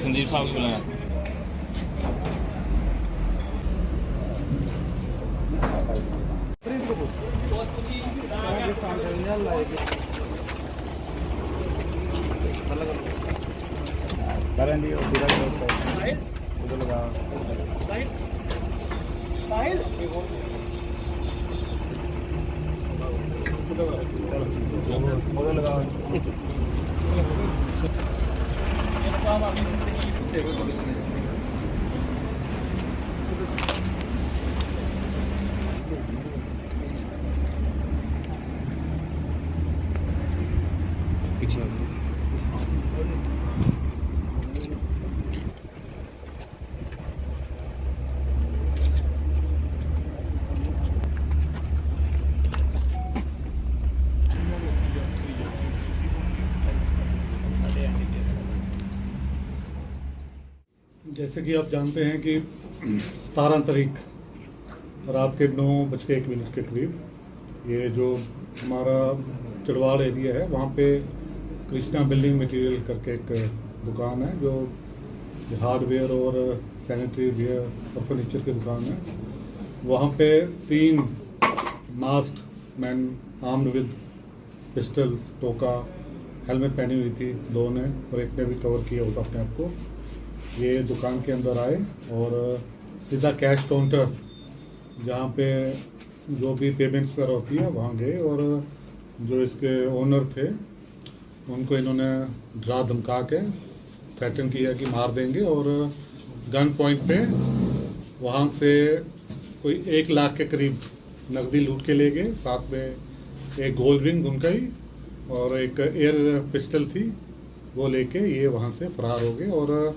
संदीप साहब को बुलाया। जैसे कि आप जानते हैं कि 17 तारीख रात के 9:01 के करीब ये जो हमारा चरवाड़ एरिया है वहाँ पे कृष्णा बिल्डिंग मटेरियल करके एक दुकान है जो हार्डवेयर और सैनिटरी वेयर और फर्नीचर की दुकान है। वहाँ पे 3 masked man armed with pistols, टोका, हेलमेट पहनी हुई थी 2 ने और एक ने भी कवर किया होता अपने आप को। ये दुकान के अंदर आए और सीधा कैश काउंटर जहाँ पे जो भी पेमेंट्स वगैरह होती है वहाँ गए और जो इसके ओनर थे उनको इन्होंने डरा धमका के थ्रेटन किया कि मार देंगे और गन पॉइंट पे वहाँ से कोई 1 लाख के करीब नकदी लूट के ले गए। साथ में एक गोल्ड रिंग उनका ही और एक एयर पिस्टल थी वो लेके ये वहाँ से फरार हो गए। और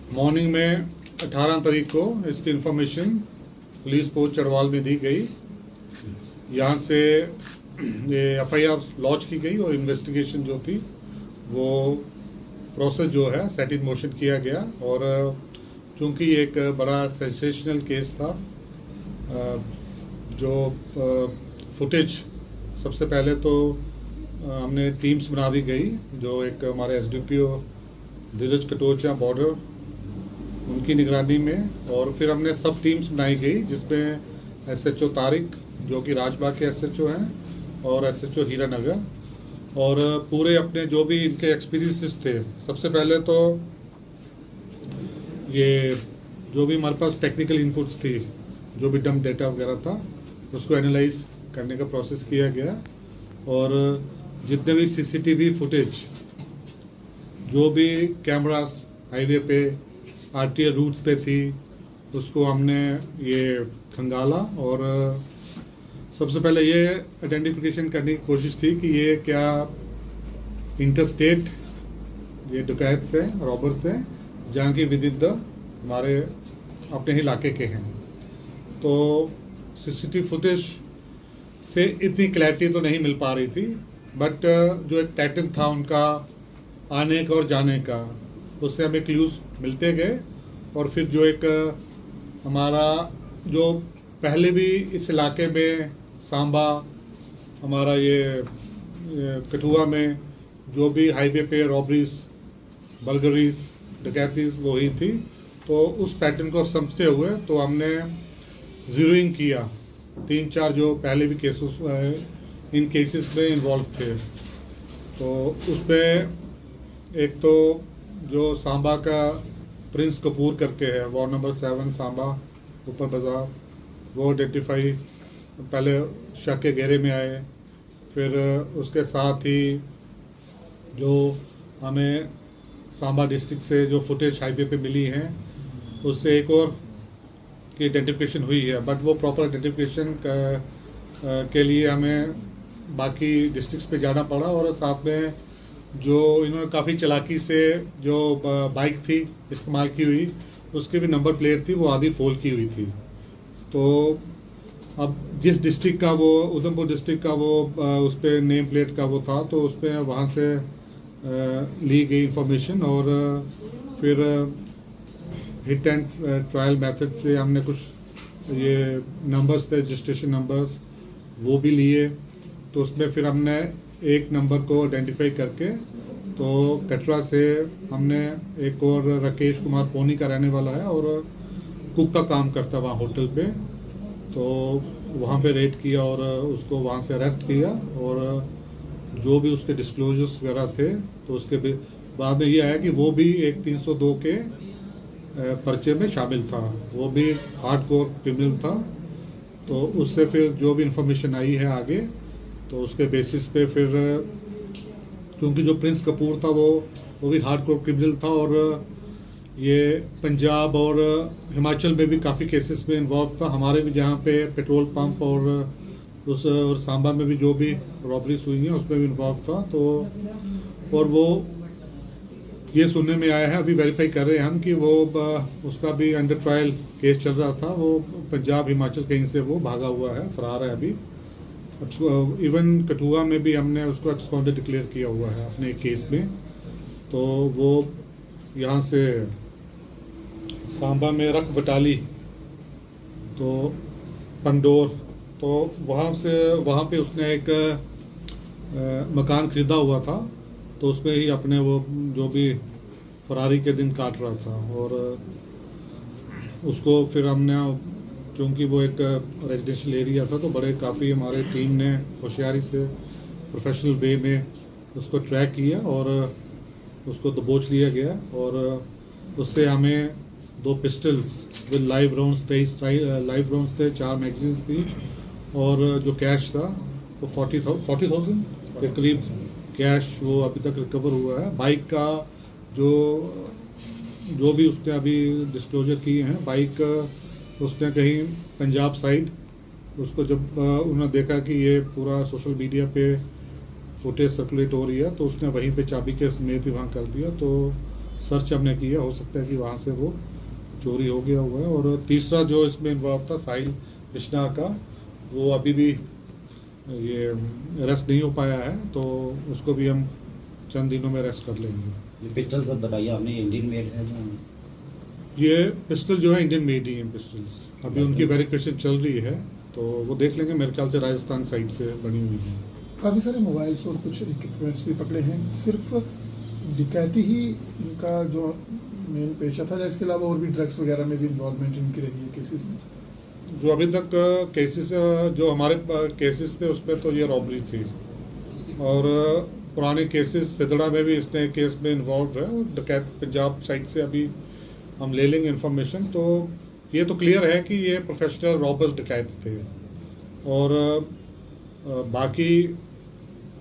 मॉर्निंग में 18 तारीख को इसकी इंफॉर्मेशन पुलिस पोस्ट चरवाल में दी गई। यहाँ से ये FIR लॉन्च की गई और इन्वेस्टिगेशन जो थी वो प्रोसेस जो है सेट इन मोशन किया गया। और चूँकि एक बड़ा सेंसेशनल केस था जो फुटेज सबसे पहले तो हमने टीम्स बना दी गई जो एक हमारे SDPO धीरज कटोचा बॉर्डर उनकी निगरानी में, और फिर हमने सब टीम्स बनाई गई जिसमें SHO तारिक जो कि राजबाग के SHO हैं और SHO हीरानगर, और पूरे अपने जो भी इनके एक्सपीरियंसेस थे। सबसे पहले तो ये जो भी हमारे पास टेक्निकल इनपुट्स थी, जो भी डंप डेटा वगैरह था उसको एनालाइज करने का प्रोसेस किया गया और जितने भी CCTV फुटेज जो भी कैमरास हाईवे पे RTA रूट्स पे थी उसको हमने ये खंगाला और सबसे पहले ये आइडेंटिफिकेशन करने की कोशिश थी कि ये क्या इंटरस्टेट ये डकैत से रॉबर से जहाँ की विदित हमारे अपने ही इलाके के हैं। तो CCTV फुटेज से इतनी क्लैरिटी तो नहीं मिल पा रही थी, बट जो एक पैटर्न था उनका आने का और जाने का उससे हमें क्लूज मिलते गए। और फिर जो एक हमारा जो पहले भी इस इलाके में सांबा हमारा ये कठुआ में जो भी हाईवे पे रॉबरीज बर्गरीज डकैतीज वो ही थी, तो उस पैटर्न को समझते हुए तो हमने जीरोइंग किया 3-4 जो पहले भी केसेस इन केसेस में इन्वॉल्व थे। तो उसमें एक तो जो सांबा का प्रिंस कपूर करके है वार्ड नंबर 7 सांबा ऊपर बाज़ार, वो आइडेंटिफाई पहले शक के घेरे में आए। फिर उसके साथ ही जो हमें सांबा डिस्ट्रिक्ट से जो फुटेज हाईवे पे मिली हैं उससे एक और की आइडेंटिफिकेशन हुई है, बट वो प्रॉपर आइडेंटिफिकेशन के लिए हमें बाकी डिस्ट्रिक्ट्स पे जाना पड़ा और साथ में जो इन्होंने काफ़ी चालाकी से जो बाइक थी इस्तेमाल की हुई, उसकी भी नंबर प्लेट थी वो आधी फोल की हुई थी। तो अब जिस डिस्ट्रिक्ट का वो, उधमपुर डिस्ट्रिक्ट का वो उस पर नेम प्लेट का वो था, तो उस पर वहाँ से ली गई इंफॉर्मेशन और फिर हिट एंड ट्रायल मेथड से हमने कुछ ये नंबर्स थे, रजिस्ट्रेशन नंबर्स, वो भी लिए। तो उसमें फिर हमने एक नंबर को आइडेंटिफाई करके, तो कटरा से हमने एक और राकेश कुमार पोनी का रहने वाला है और कुक का काम करता वहाँ होटल पे, तो वहाँ पे रेड किया और उसको वहाँ से अरेस्ट किया। और जो भी उसके डिस्क्लोजर्स वगैरह थे, तो उसके बाद में ये आया कि वो भी एक 302 के पर्चे में शामिल था, वो भी हार्डकोर क्रिमिनल था। तो उससे फिर जो भी इंफॉर्मेशन आई है आगे, तो उसके बेसिस पे फिर, क्योंकि जो प्रिंस कपूर था वो भी हार्डकोर क्रिमिनल था और ये पंजाब और हिमाचल में भी काफ़ी केसेस में इन्वॉल्व था। हमारे भी जहाँ पे पेट्रोल पंप और और सांबा में भी जो भी रॉबरीज हुई हैं उसमें भी इन्वॉल्व था। तो और वो ये सुनने में आया है, अभी वेरीफाई कर रहे हैं हम कि वो उसका भी अंडर ट्रायल केस चल रहा था, वो पंजाब हिमाचल कहीं से वो भागा हुआ है, फरार है अभी। इवन कठुआ में भी हमने उसको एक्सपॉन्डेड डिक्लेयर किया हुआ है अपने केस में। तो वो यहाँ से सांबा में रख बटाली, तो पंडोर, तो वहाँ पे उसने एक मकान खरीदा हुआ था, तो उसमें ही अपने वो जो भी फरारी के दिन काट रहा था। और उसको फिर हमने, क्योंकि वो एक रेजिडेंशियल एरिया था, तो बड़े काफ़ी हमारे टीम ने होशियारी से प्रोफेशनल वे में उसको ट्रैक किया और उसको दबोच लिया गया। और उससे हमें 2 pistols with live rounds, 23 live rounds थे, 4 मैगजीन्स थी और जो कैश था वो 40,000 के करीब कैश वो अभी तक रिकवर हुआ है। बाइक का जो भी उसने अभी डिस्क्लोजर किए हैं, बाइक उसने कहीं पंजाब साइड, उसको जब उन्होंने देखा कि ये पूरा सोशल मीडिया पे फुटेज सर्कुलेट हो रही है, तो उसने वहीं पे चाबी के समेत ही वहाँ कर दिया। तो सर्च हमने किया, हो सकता है कि वहाँ से वो चोरी हो गया हुआ है। और तीसरा जो इसमें इन्वॉल्व था साहिल कृष्णा का, वो अभी भी ये अरेस्ट नहीं हो पाया है, तो उसको भी हम चंद दिनों में अरेस्ट कर लेंगे। ये पिस्टल सर बताइए आपने, इंडियन मेड है ना? ये पिस्टल जो है इंडियन मेड ही है पिस्टल्स, अभी उनकी वेरिफिकेशन चल रही है, तो वो देख लेंगे। मेरे ख्याल से राजस्थान साइड से बनी हुई है। काफ़ी सारे मोबाइल्स और कुछ इक्विपमेंट्स भी पकड़े हैं। सिर्फ डकैती ही इनका जो मेन पेशा था, या इसके अलावा और भी ड्रग्स वगैरह में भी इन्वॉल्वमेंट इनकी रही है केसेस में? जो अभी तक केसेस जो हमारे केसेस थे उसमें तो ये रॉबरी थी, और पुराने केसेस सिदड़ा में भी इसने केस में इन्वॉल्व है, और डकैत पंजाब साइड से अभी हम ले लेंगे इन्फॉर्मेशन। तो ये तो क्लियर है कि ये प्रोफेशनल रॉबर्स डकैत थे। और बाकी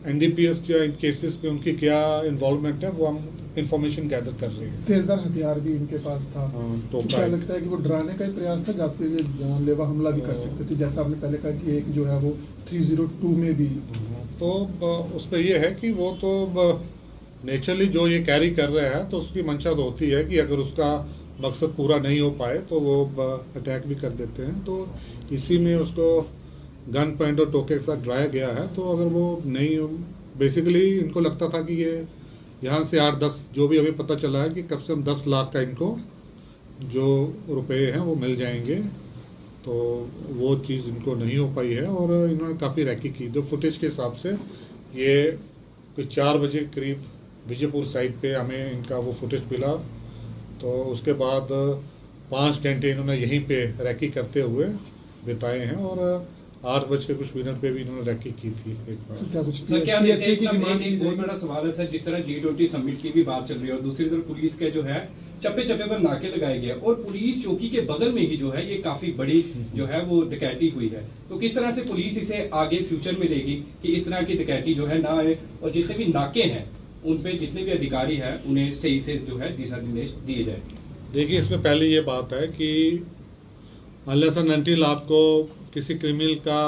एनडीपीएस या इन केसेस में उनकी क्या इन्वॉल्वमेंट है, वो हम इंफॉर्मेशन गैदर कर रहे हैं। तेजदार हथियार भी इनके पास था, तो क्या लगता है कि वो डराने का ही प्रयास था या फिर जानलेवा हमला भी कर सकते थे, जैसा आपने पहले कहा कि एक जो है वो 302 में भी? तो उस पर यह है कि वो तो नेचुरली जो ये कैरी कर रहा है, तो उसकी मंशा तो होती है कि अगर उसका मकसद पूरा नहीं हो पाए तो वो अटैक भी कर देते हैं। तो इसी में उसको गन पॉइंट और टोके के साथ डराया गया है। तो अगर वो नहीं, बेसिकली इनको लगता था कि ये यहाँ से 8-10, जो भी अभी पता चला है कि कम से कम 10 लाख का इनको जो रुपए हैं वो मिल जाएंगे, तो वो चीज़ इनको नहीं हो पाई है। और इन्होंने काफ़ी रैकी की। जो फुटेज के हिसाब से ये कोई 4 बजे करीब विजयपुर साइड पे हमें इनका वो फुटेज मिला, तो उसके बाद 5 घंटे इन्होंने यहीं पे रैकी करते हुए बिताए हैं। और 8 बज के कुछ मिनट पे भी इन्होंने रैकी की थी एक बार। सर क्या एक बहुत बड़ा सवाल है सर, जिस तरह G20 समिट की भी बात चल रही है और दूसरी तरफ पुलिस के जो है चप्पे चप्पे पर नाके लगाए गए, और पुलिस चौकी के बगल में ही जो है ये काफी बड़ी जो है वो डकैती हुई है, तो किस तरह से पुलिस इसे आगे फ्यूचर में लेगी कि इस तरह की डकैती जो है ना आए, और जितने भी नाके हैं उन पे जितने भी अधिकारी हैं उन्हें सही से जो है दिशा निर्देश दिए जाए? देखिए, इसमें पहले ये बात है कि अनलेस एंड अनटिल आपको किसी क्रिमिनल का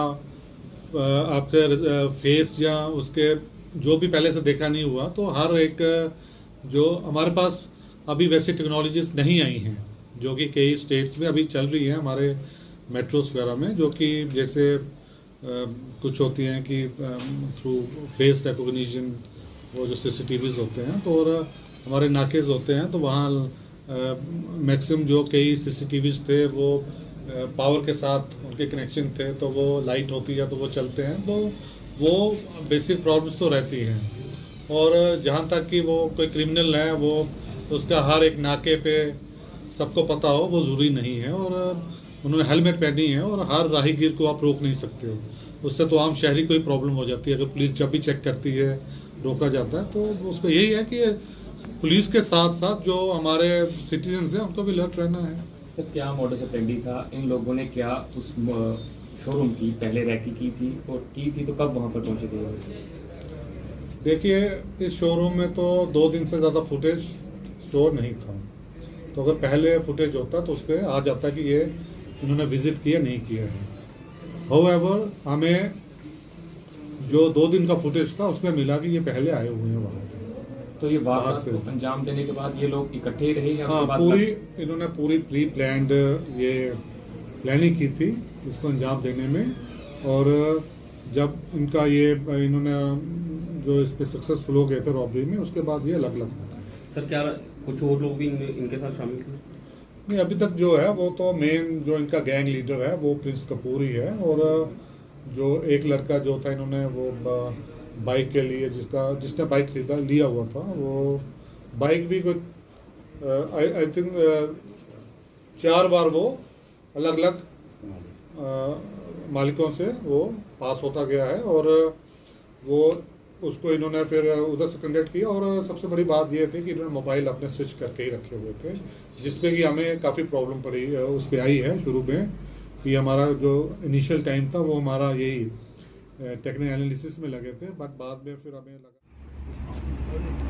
आपके फेस या उसके जो भी पहले से देखा नहीं हुआ, तो हर एक जो हमारे पास अभी वैसी टेक्नोलॉजीज नहीं आई हैं जो कि कई स्टेट्स में अभी चल रही हैं हमारे मेट्रोस वगैरह में, जो कि जैसे कुछ होती हैं कि थ्रू फेस रिकॉग्निशन वो जो CCTVs होते हैं, तो और हमारे नाकेज होते हैं, तो वहाँ मैक्सिमम जो कई CCTVs थे वो पावर के साथ उनके कनेक्शन थे, तो वो लाइट होती है तो वो चलते हैं, तो वो बेसिक प्रॉब्लम्स तो रहती हैं। और जहाँ तक कि वो कोई क्रिमिनल है वो उसका हर एक नाके पे सबको पता हो वो ज़रूरी नहीं है, और उन्होंने हेलमेट पहनी है और हर राहगीर को आप रोक नहीं सकते हो, उससे तो आम शहरी को ही प्रॉब्लम हो जाती है। अगर पुलिस जब भी चेक करती है रोका जाता है, तो उसको यही है कि पुलिस के साथ साथ जो हमारे सिटीजन्स हैं उनको भी अलर्ट रहना है। सर, क्या मॉडस ऑपरेंडी था? इन लोगों ने क्या उस शोरूम की पहले रैकी की थी, और की थी तो कब वहां पर पहुंचे थे? देखिए, इस शोरूम में तो 2 दिन से ज़्यादा फुटेज स्टोर नहीं था, तो अगर पहले फुटेज होता तो उस पर आ जाता कि ये इन्होंने विजिट किया नहीं किया है। हाउएवर हमें जो 2 दिन का फुटेज था उसमें मिला कि ये पहले आए हुए हैं वहाँ। तो ये बाहर वारदात से को अंजाम देने के बाद ये लोग इकट्ठे ही रहे या हाँ, उसके बाद पूरी इन्होंने पूरी प्री प्लान्ड ये प्लानिंग की थी इसको अंजाम देने में, और जब इनका ये इन्होंने जो इस पे सक्सेसफुल हो गए थे रॉबरी में, उसके बाद ये अलग अलग। सर, क्या कुछ और लोग भी इनके साथ शामिल थे? नहीं, अभी तक जो है वो तो मेन जो इनका गैंग लीडर है वो प्रिंस कपूर ही है, और जो एक लड़का जो था इन्होंने वो बाइक के लिए जिसने बाइक खरीदा लिया हुआ था, वो बाइक भी कोई आई थिंक 4 बार वो अलग अलग मालिकों से वो पास होता गया है, और वो उसको इन्होंने फिर उधर से कंडक्ट किया। और सबसे बड़ी बात ये थी कि इन्होंने मोबाइल अपने स्विच करके ही रखे हुए थे, जिसपे कि हमें काफ़ी प्रॉब्लम पड़ी उस पर आई है शुरू में, कि हमारा जो इनिशियल टाइम था वो हमारा यही टेक्निकल एनालिसिस में लगे थे, बट बाद में फिर हमें लगा